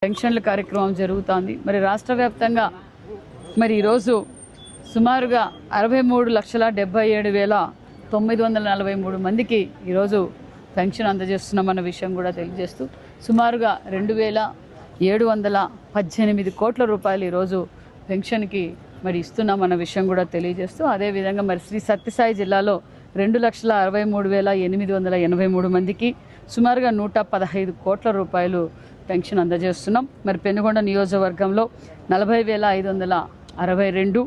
పెన్షన్ల కార్యక్రమం జరుగుతోంది. మరి రాష్ట్ర వ్యాప్తంగా మరి ఈరోజు సుమారుగా 63,77,943 మందికి ఈరోజు పెన్షన్ అందజేస్తున్నామన్న విషయం కూడా తెలియజేస్తూ సుమారుగా 2,718 కోట్ల రూపాయలు ఈరోజు పెన్షన్కి మరి ఇస్తున్నామన్న విషయం కూడా తెలియజేస్తూ అదేవిధంగా మరి శ్రీ సత్యసాయి జిల్లాలో 2,63,883 మందికి సుమారుగా 115 కోట్ల రూపాయలు పెన్షన్ అందజేస్తున్నాం. మరి పెనుగొండ నియోజకవర్గంలో 40,562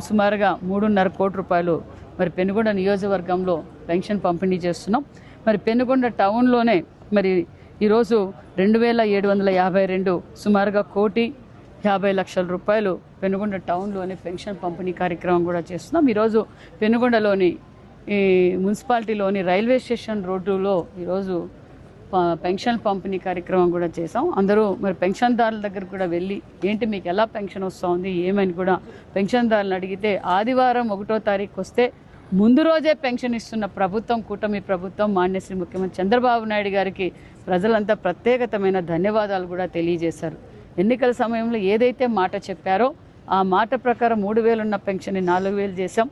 సుమారుగా 3.5 కోట్ల రూపాయలు మరి పెనుగొండ నియోజకవర్గంలో పెన్షన్ పంపిణీ చేస్తున్నాం. మరి పెనుగొండ టౌన్లోనే మరి ఈరోజు 2,752 సుమారుగా 1,50,00,000 రూపాయలు పెనుగొండ టౌన్లోనే పెన్షన్ పంపిణీ కార్యక్రమం కూడా చేస్తున్నాం. ఈరోజు పెనుగొండలోని ఈ మున్సిపాలిటీలోని రైల్వే స్టేషన్ రోడ్డులో ఈరోజు పెన్షన్ పంపిణీ కార్యక్రమం కూడా చేసాం. అందరూ మరి పెన్షన్దారుల దగ్గర కూడా వెళ్ళి ఏంటి మీకు ఎలా పెన్షన్ వస్తుంది ఏమని కూడా పెన్షన్దారులను అడిగితే ఆదివారం 1వ తారీఖు వస్తే ముందు రోజే పెన్షన్ ఇస్తున్న ప్రభుత్వం కూటమి ప్రభుత్వం మాన్యశ్రీ ముఖ్యమంత్రి చంద్రబాబు నాయుడు గారికి ప్రజలంతా ప్రత్యేకమైన ధన్యవాదాలు కూడా తెలియజేశారు. ఎన్నికల సమయంలో ఏదైతే మాట చెప్పారో ఆ మాట ప్రకారం 3,000 ఉన్న పెన్షన్ని 4,000 చేశాం.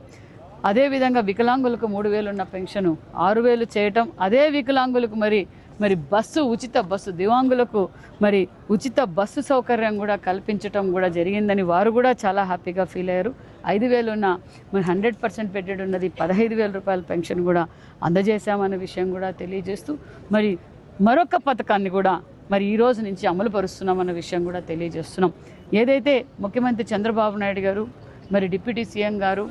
అదేవిధంగా వికలాంగులకు 3,000 ఉన్న పెన్షన్ 6,000 చేయటం, అదే వికలాంగులకు మరి బస్సు ఉచిత బస్సు దివ్యాంగులకు మరి ఉచిత బస్సు సౌకర్యం కూడా కల్పించటం కూడా జరిగిందని వారు కూడా చాలా హ్యాపీగా ఫీల్ అయ్యారు. 5,000 ఉన్న మరి 100% పెట్టుబడి ఉన్నది 15,000 రూపాయల పెన్షన్ కూడా అందజేశామన్న విషయం కూడా తెలియజేస్తూ మరి మరొక పథకాన్ని కూడా మరి ఈ రోజు నుంచి అమలు పరుస్తున్నామన్న విషయం కూడా తెలియజేస్తున్నాం. ఏదైతే ముఖ్యమంత్రి చంద్రబాబు నాయుడు గారు మరి డిప్యూటీ సీఎం గారు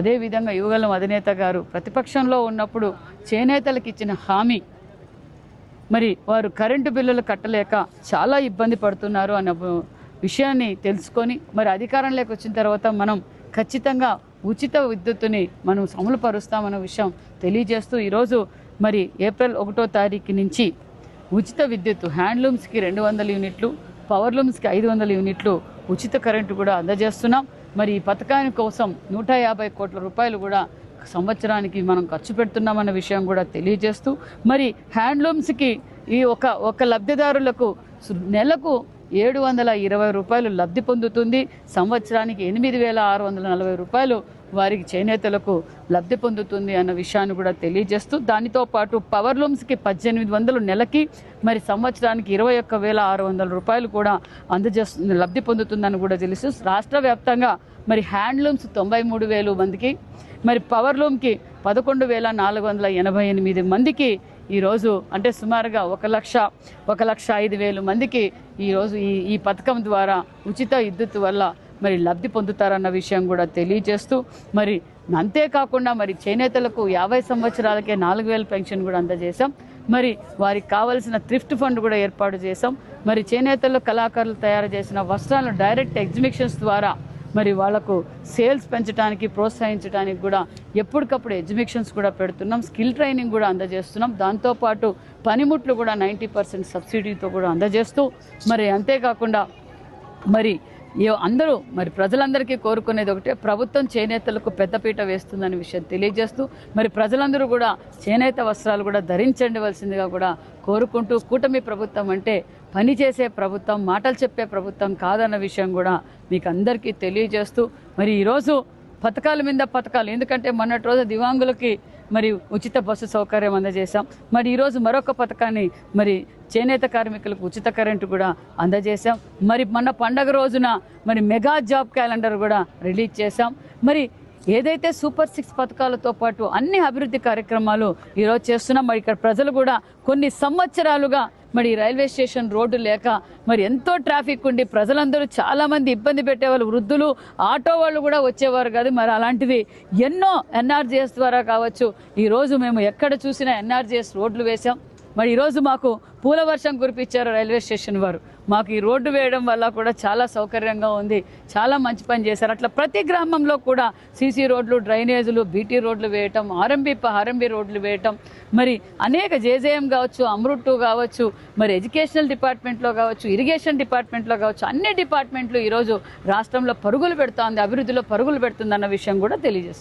అదేవిధంగా యువగలం అధినేత గారు ప్రతిపక్షంలో ఉన్నప్పుడు చేనేతలకు ఇచ్చిన హామీ మరి వారు కరెంటు బిల్లులు కట్టలేక చాలా ఇబ్బంది పడుతున్నారు అన్న విషయాన్ని తెలుసుకొని మరి అధికారంలోకి వచ్చిన తర్వాత మనం ఖచ్చితంగా ఉచిత విద్యుత్తుని మనం అమలు పరుస్తామన్న విషయం తెలియజేస్తూ ఈరోజు మరి ఏప్రిల్ 1వ తారీఖు నుంచి ఉచిత విద్యుత్తు హ్యాండ్లూమ్స్కి 200 యూనిట్లు, పవర్లూమ్స్కి 500 యూనిట్లు ఉచిత కరెంటు కూడా అందజేస్తున్నాం. మరి ఈ పథకాని కోసం 150 కోట్ల రూపాయలు కూడా సంవత్సరానికి మనం ఖర్చు పెడుతున్నామన్న విషయం కూడా తెలియజేస్తూ మరి హ్యాండ్లూమ్స్కి ఈ ఒక లబ్ధిదారులకు నెలకు 720 రూపాయలు లబ్ధి పొందుతుంది. సంవత్సరానికి 8,640 రూపాయలు వారికి చేనేతలకు లబ్ధి పొందుతుంది అన్న విషయాన్ని కూడా తెలియజేస్తూ దానితో పాటు పవర్లూమ్స్కి 1,800 నెలకి మరి సంవత్సరానికి 21,600 రూపాయలు కూడా అందజేస్తుంది లబ్ధి పొందుతుందని కూడా తెలుసు. రాష్ట్ర వ్యాప్తంగా మరి హ్యాండ్లూమ్స్ 93,000 మందికి మరి పవర్లూమ్కి 11,488 మందికి ఈరోజు అంటే సుమారుగా 1,05,000 మందికి ఈరోజు ఈ పథకం ద్వారా ఉచిత విద్యుత్ వల్ల మరి లబ్ధి పొందుతారన్న విషయం కూడా తెలియజేస్తూ మరి అంతేకాకుండా మరి చేనేతలకు 50 సంవత్సరాలకే 4,000 పెన్షన్ కూడా అందజేశాం. మరి వారికి కావాల్సిన థ్రిఫ్ట్ ఫండ్ కూడా ఏర్పాటు చేశాం. మరి చేనేతల్లో కళాకారులు తయారు చేసిన వస్త్రాలను డైరెక్ట్ ఎగ్జిబిషన్స్ ద్వారా మరి వాళ్లకు సేల్స్ పెంచడానికి ప్రోత్సహించడానికి కూడా ఎప్పటికప్పుడు ఎగ్జిబిషన్స్ కూడా పెడుతున్నాం. స్కిల్ ట్రైనింగ్ కూడా అందజేస్తున్నాం. దాంతోపాటు పనిముట్లు కూడా 90% సబ్సిడీతో కూడా అందజేస్తూ మరి అంతేకాకుండా మరి అందరూ మరి ప్రజలందరికీ కోరుకునేది ఒకటే, ప్రభుత్వం చేనేతలకు పెద్దపీట వేస్తుందనే విషయం తెలియజేస్తూ మరి ప్రజలందరూ కూడా చేనేత వస్త్రాలు కూడా ధరించవలసిందిగా కూడా కోరుకుంటూ కూటమి ప్రభుత్వం అంటే పని చేసే ప్రభుత్వం, మాటలు చెప్పే ప్రభుత్వం కాదన్న విషయం కూడా మీకు అందరికీ తెలియజేస్తూ మరి ఈరోజు పథకాల మీద పథకాలు, ఎందుకంటే మొన్నటి రోజు దివ్యాంగులకి మరి ఉచిత బస్సు సౌకర్యం అందజేశాం. మరి ఈరోజు మరొక పథకాన్ని మరి చేనేత కార్మికులకు ఉచిత కరెంటు కూడా అందజేశాం. మరి మొన్న పండగ రోజున మరి మెగా జాబ్ క్యాలెండర్ కూడా రిలీజ్ చేశాం. మరి ఏదైతే సూపర్ 6 పథకాలతో పాటు అన్ని అభివృద్ధి కార్యక్రమాలు ఈరోజు చేస్తున్నాం. మరి ఇక్కడ ప్రజలు కూడా కొన్ని సంవత్సరాలుగా మరి రైల్వే స్టేషన్ రోడ్డు లేక మరి ఎంతో ట్రాఫిక్ ఉండి ప్రజలందరూ చాలామంది ఇబ్బంది పెట్టేవాళ్ళు, వృద్ధులు ఆటో వాళ్ళు కూడా వచ్చేవారు కాదు. మరి అలాంటివి ఎన్నో ఎన్ఆర్జీఎస్ ద్వారా కావచ్చు ఈరోజు మేము ఎక్కడ చూసినా ఎన్ఆర్జీఎస్ రోడ్లు వేశాం. మరి ఈరోజు మాకు పూల వర్షం కురిపించారు రైల్వే స్టేషన్ వారు. మాకు ఈ రోడ్డు వేయడం వల్ల కూడా చాలా సౌకర్యంగా ఉంది, చాలా మంచి పని చేశారు. అట్లా ప్రతి గ్రామంలో కూడా సీసీ రోడ్లు, డ్రైనేజీలు, బీటీ రోడ్లు వేయటం, ఆర్ఎంబీ రోడ్లు వేయటం, మరి అనేక జేజేఎం కావచ్చు, అమృత్ 2 కావచ్చు, మరి ఎడ్యుకేషనల్ డిపార్ట్మెంట్లో కావచ్చు, ఇరిగేషన్ డిపార్ట్మెంట్లో కావచ్చు, అన్ని డిపార్ట్మెంట్లు ఈరోజు రాష్ట్రంలో పరుగులు పెడుతోంది, అభివృద్ధిలో పరుగులు పెడుతుంది అన్న విషయం కూడా తెలియజేస్తుంది.